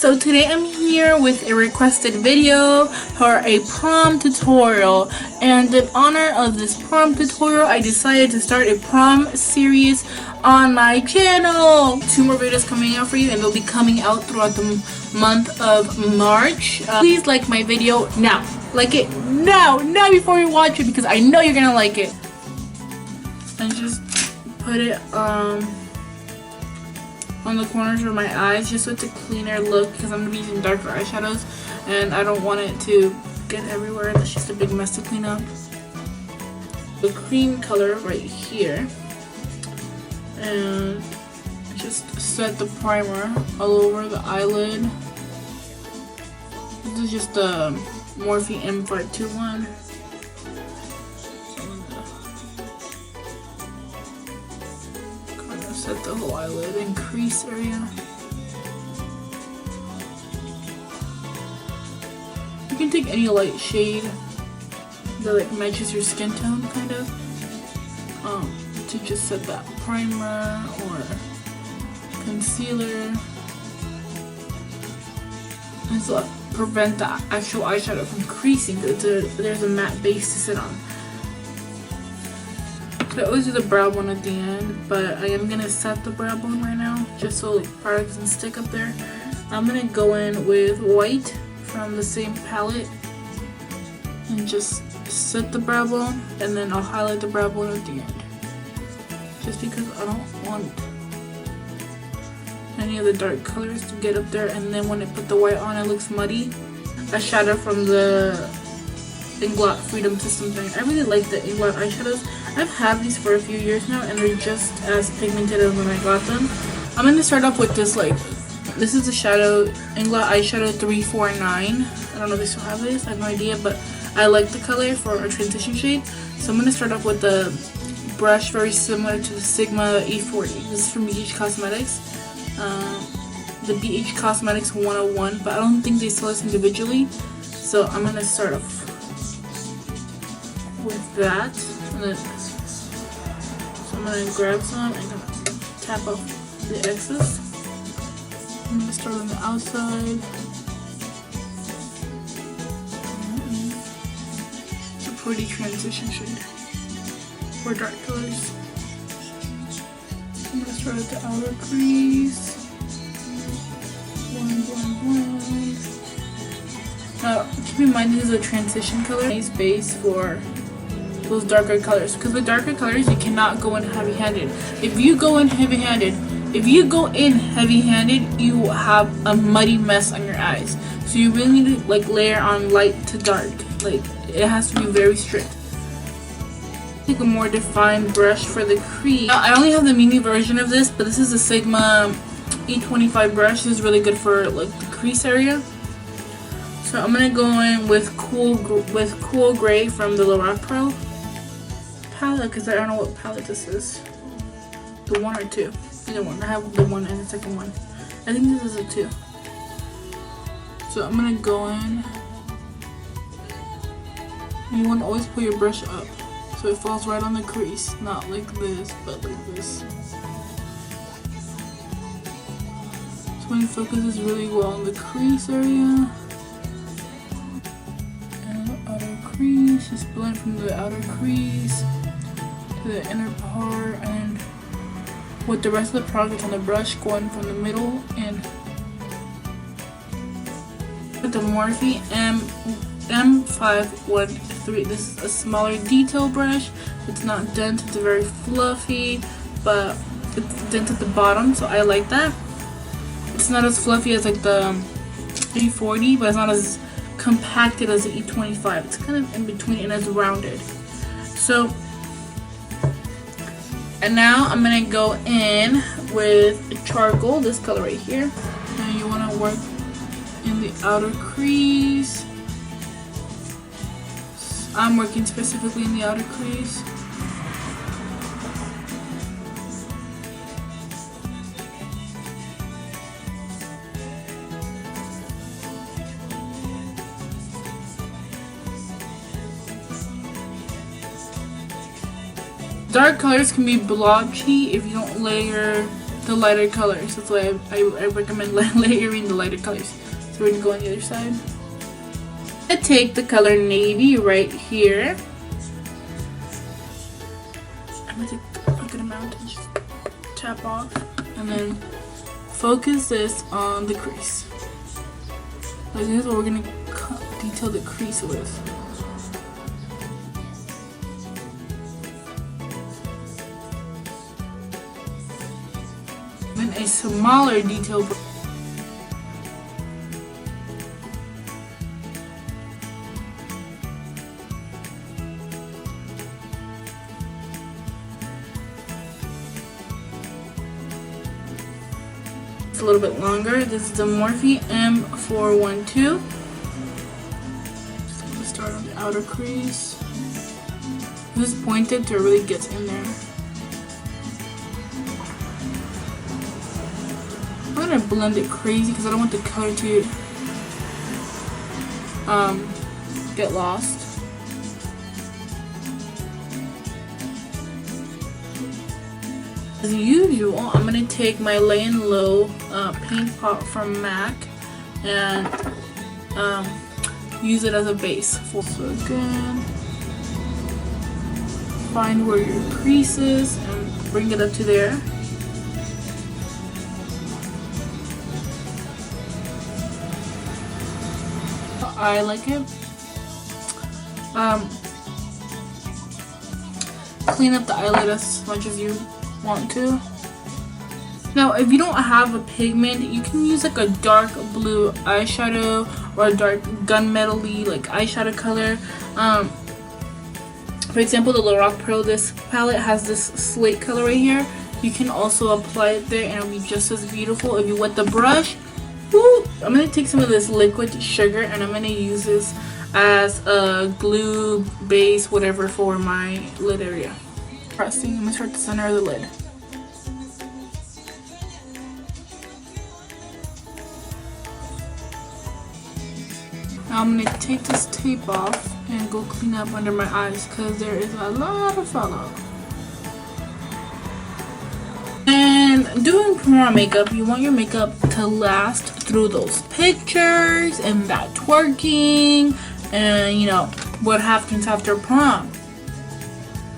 So today I'm here with a requested video for a prom tutorial, and in honor of this prom tutorial I decided to start a prom series on my channel. 2 more videos coming out for you, and they'll be coming out throughout the month of March. Please like my video now. Like it now before you watch it, because I know you're gonna like it. And just put it on the corners of my eyes, just so it's a cleaner look, because I'm gonna be using darker eyeshadows and I don't want it to get everywhere. That's just a big mess to clean up. The cream color right here, and just set the primer all over the eyelid. This is just the Morphe M521. Set the whole eyelid and crease area. You can take any light shade that like matches your skin tone, kind of, to just set that primer or concealer, and so prevent the actual eyeshadow from creasing, because there's a matte base to sit on. I always do the brow bone at the end, but I am gonna set the brow bone right now, just so like product doesn't stick up there. I'm gonna go in with white from the same palette and just set the brow bone, and then I'll highlight the brow bone at the end, just because I don't want any of the dark colors to get up there. And then when I put the white on, it looks muddy. A shadow from the Inglot Freedom System thing. I really like the Inglot eyeshadows. I've had these for a few years now, and they're just as pigmented as when I got them. I'm going to start off with this, this is the shadow, Inglot eyeshadow 349. I don't know if they still have this, I have no idea, but I like the color for a transition shade. So I'm going to start off with the brush very similar to the Sigma E40. This is from BH Cosmetics. The BH Cosmetics 101, but I don't think they sell this individually. So I'm going to start off with that, and then so I'm gonna grab some and tap off the excess. I'm gonna start on the outside. It's a pretty transition shade for dark colors. I'm gonna start at the outer crease. Blend. Now keep in mind, this is a transition color. Nice base for those darker colors, because with darker colors you cannot go in heavy-handed. If you go in heavy-handed, you will have a muddy mess on your eyes. So you really need to like layer on light to dark. Like, it has to be very strict. Take a more defined brush for the crease. Now, I only have the mini version of this, but this is the Sigma E25 brush. This is really good for like the crease area. So I'm gonna go in with cool gray from the Lorac Pro palette, because I don't know what palette this is. The 1 or 2. Either one. I have the 1 and the second one. I think this is a 2. So I'm gonna go in. And you want to always put your brush up so it falls right on the crease. Not like this, but like this. So it focuses really well on the crease area. Crease, just blend from the outer crease to the inner part, and with the rest of the product on the brush, going from the middle. And with the Morphe M513, this is a smaller detail brush. It's not dented, it's very fluffy, but it's dented at the bottom, so I like that. It's not as fluffy as like the E40, but it's not as compacted as the E25. It's kind of in between, and it's rounded. So, and now I'm gonna go in with charcoal, this color right here. And you want to work in the outer crease. I'm working specifically in the outer crease. Dark colors can be blotchy if you don't layer the lighter colors. That's why I recommend layering the lighter colors. So we're gonna go on the other side. I take the color navy right here. I'm gonna take a good amount and just tap off, and then focus this on the crease. Like this is what we're gonna detail the crease with. Then a smaller detail brush. It's a little bit longer. This is the Morphe M412. Just gonna start on the outer crease. This is pointed to really get in there. I'm gonna blend it crazy because I don't want the color to get lost. As usual, I'm gonna take my Lay and Low paint pot from MAC and use it as a base. So again, find where your crease is and bring it up to there. I like it. Clean up the eyelid as much as you want to. Now, if you don't have a pigment, you can use like a dark blue eyeshadow or a dark gunmetal-y like eyeshadow color. For example, the Lorac Pearl Disc palette has this slate color right here. You can also apply it there and it'll be just as beautiful. If you wet the brush, woo, I'm going to take some of this liquid sugar and I'm going to use this as a glue base, whatever, for my lid area. Pressing, I'm going to start the center of the lid. Now I'm going to take this tape off and go clean up under my eyes because there is a lot of fallout. And doing prom makeup, you want your makeup to last through those pictures and that twerking and, you know, what happens after prom.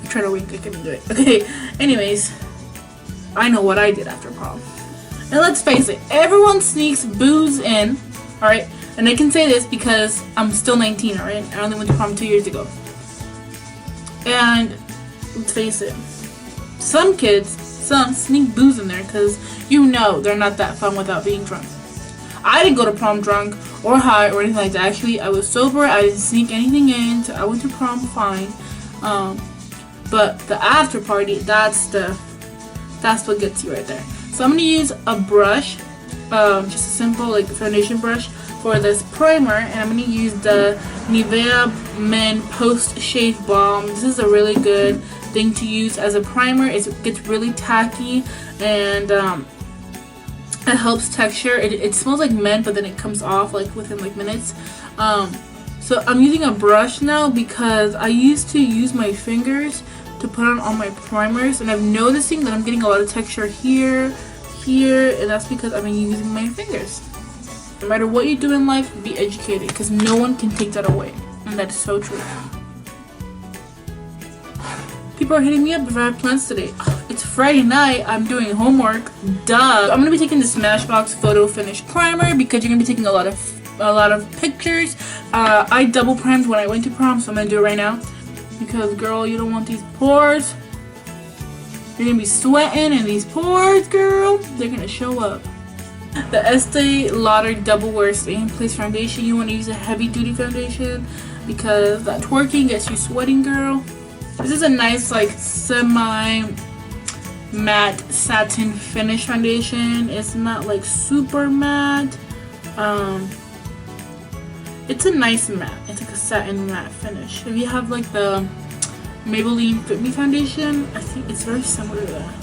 I try to wink, I couldn't do it. Okay, anyways, I know what I did after prom. And let's face it, everyone sneaks booze in, alright? And I can say this because I'm still 19, alright? I only went to prom 2 years ago. And let's face it, some kids, some sneak booze in there because you know they're not that fun without being drunk. I didn't go to prom drunk or high or anything like that. Actually, I was sober. I didn't sneak anything in. So I went to prom fine. But the after party, that's what gets you right there. So I'm gonna use a brush, just a simple like foundation brush for this primer, and I'm gonna use the Nivea Men Post Shave Balm. This is a really good thing to use as a primer. It gets really tacky and it helps texture. It smells like mint, but then it comes off like within like minutes. So I'm using a brush now because I used to use my fingers to put on all my primers, and I'm noticing that I'm getting a lot of texture here, and that's because I've been using my fingers. No matter what you do in life, be educated because no one can take that away, and that is so true. People are hitting me up if I have plans today. It's Friday night, I'm doing homework, duh. I'm gonna be taking the Smashbox Photo Finish Primer because you're gonna be taking a lot of pictures. I double primed when I went to prom, so I'm gonna do it right now. Because girl, you don't want these pores. You're gonna be sweating and these pores, girl, they're gonna show up. The Estee Lauder Double Wear Stay in Place Foundation. You wanna use a heavy duty foundation because that twerking gets you sweating, girl. This is a nice like semi matte satin finish foundation. It's not like super matte. It's a nice matte. It's like a satin matte finish. If you have like the Maybelline Fit Me foundation, I think it's very similar to that.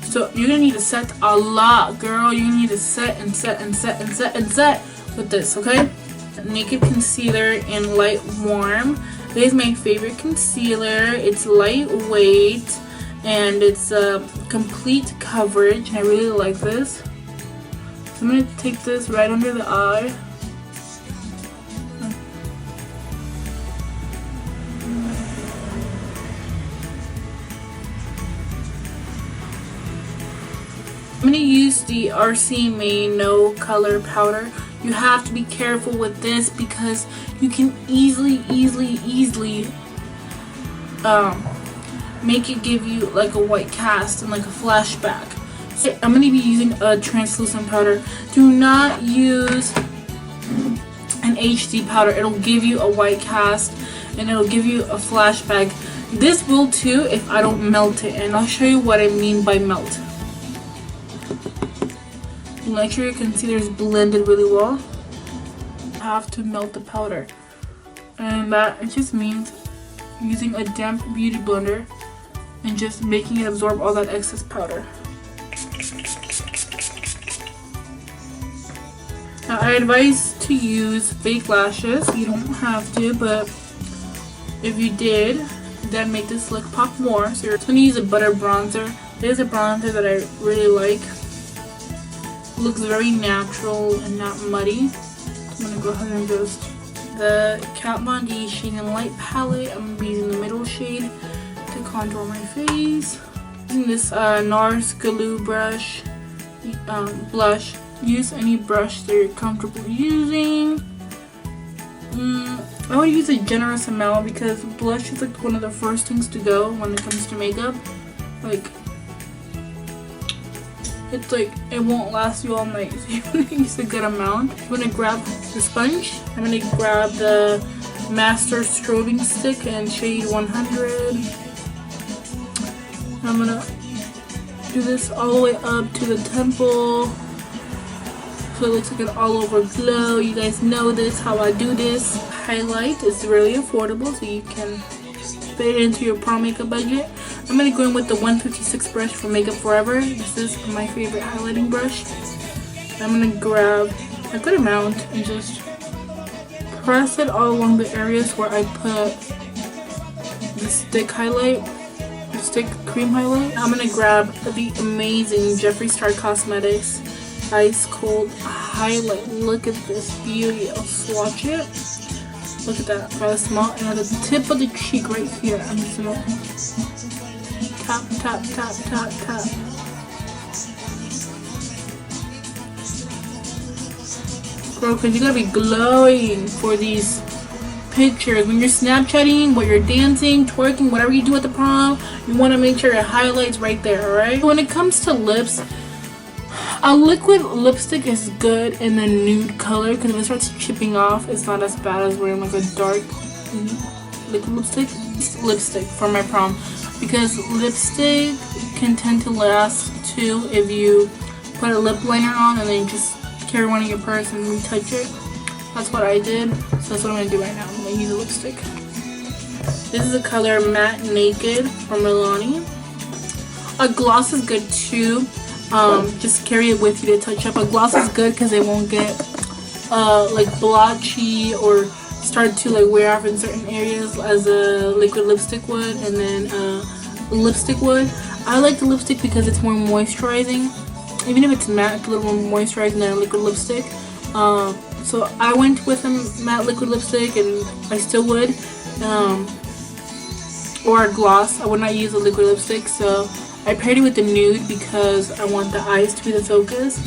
So you're gonna need to set a lot, girl. You're gonna need to set and set and set and set and set with this, okay? Naked Concealer in Light Warm. This is my favorite concealer. It's lightweight and it's complete coverage. I really like this. So I'm going to take this right under the eye. I'm going to use the RC May No Color Powder. You have to be careful with this because you can easily make it give you like a white cast and like a flashback. So I'm going to be using a translucent powder. Do not use an HD powder. It'll give you a white cast and it'll give you a flashback. This will too if I don't melt it, and I'll show you what I mean by melt. Make sure your concealer is blended really well. You have to melt the powder, and that it just means using a damp beauty blender and just making it absorb all that excess powder. Now I advise to use fake lashes. You don't have to, but if you did, then make this look pop more. So you're going to use a butter bronzer. There's a bronzer that I really like. Looks very natural and not muddy. I'm gonna go ahead and just the Kat Von D Shade and Light palette. I'm gonna be using the middle shade to contour my face. Using this NARS Glue brush, blush. Use any brush that you're comfortable using. I would use a generous amount because blush is like one of the first things to go when it comes to makeup. Like, it's like it won't last you all night, so you want to use a good amount. I'm gonna grab the sponge. I'm gonna grab the Master Strobing Stick in shade 100. I'm gonna do this all the way up to the temple, so it looks like an all-over glow. You guys know this, how I do this. Highlight is really affordable, so you can fit it into your prom makeup budget. I'm going to go in with the 156 brush from Makeup Forever. This is my favorite highlighting brush. I'm going to grab a good amount and just press it all along the areas where I put the stick highlight, the stick cream highlight. I'm going to grab the amazing Jeffree Star Cosmetics Ice Cold Highlight. Look at this beauty. I'll swatch it. Look at that. Rather small. And at the tip of the cheek right here, I'm just going to tap, tap, tap, tap, tap. Bro, because you gotta be glowing for these pictures. When you're Snapchatting, when you're dancing, twerking, whatever you do at the prom, you want to make sure your highlight's right there, alright? When it comes to lips, a liquid lipstick is good in the nude color because if it starts chipping off, it's not as bad as wearing like a dark liquid lipstick. Lipstick for my prom, because lipstick can tend to last too if you put a lip liner on and then just carry one in your purse and retouch it. That's what I did, so that's what I'm going to do right now. I'm going to use a lipstick. This is the color Matte Naked from Milani. A gloss is good too. Just carry it with you to touch up. A gloss is good because it won't get like blotchy or start to like wear off in certain areas as a liquid lipstick would, and then lipstick would. I like the lipstick because it's more moisturizing. Even if it's matte, it's a little more moisturizing than a liquid lipstick. So I went with a matte liquid lipstick, and I still would. Or a gloss. I would not use a liquid lipstick, so I paired it with the nude because I want the eyes to be the focus.